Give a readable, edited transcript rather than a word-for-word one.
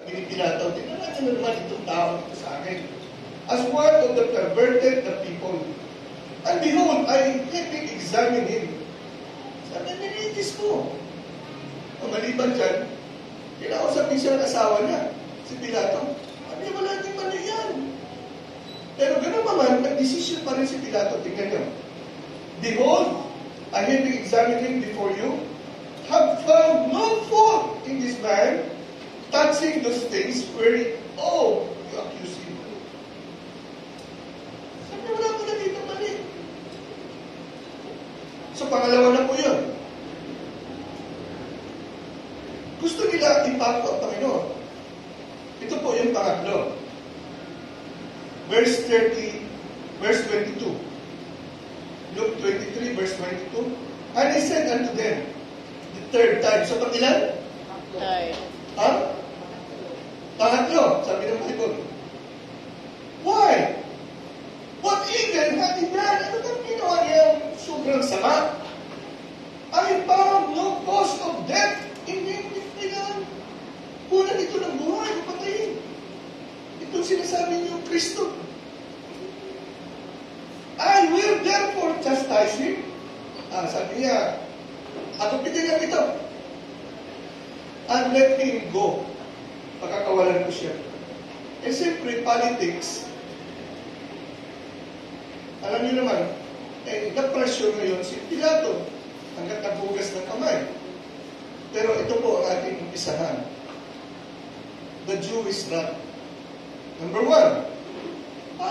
Pinipilataw, tingnan natin na naman itong tao ito sa akin. As one of the perverted the people. And behold, I having examined him. Sabi, nilitis ko. Ang maliban dyan, kinausap niya siya ng asawa niya, si Pilato. Sabi niya, wala din mali yan. Pero gano'n naman, nag-decision pa rin si Pilato. Tingnan niyo. Behold, I having examined him before you, have found no fault in this man, touching those things wherein, you accuse him. Sabi niya, wala ko na dito mali. So, pangalawa na po yun. Gusto nila ipako ang Panginoon. Ito po yung pangatlo. Verse 30, verse 22. Luke 23, verse 22. And he said unto them, the third time. So, pag-ilan? Third. Ha? Pangatlo, sabi ng Bible. Why? What evil had he done? Ano bang ginawa niya sobrang sama? I found no cause of death in him. Kunan ito ng buhay, napatayin. Itong sinasabi niyo, Kristo. I will therefore chastise him. Sabi niya, agupitin niya ito. And let him go. Pagkakawalan ko siya. Eh, siyempre, politics, alam niyo naman, na-pressure ngayon si Pilato hanggat nagbugas ng kamay. Pero ito po ang ating umpisahan. The Jewish wrath. Number one,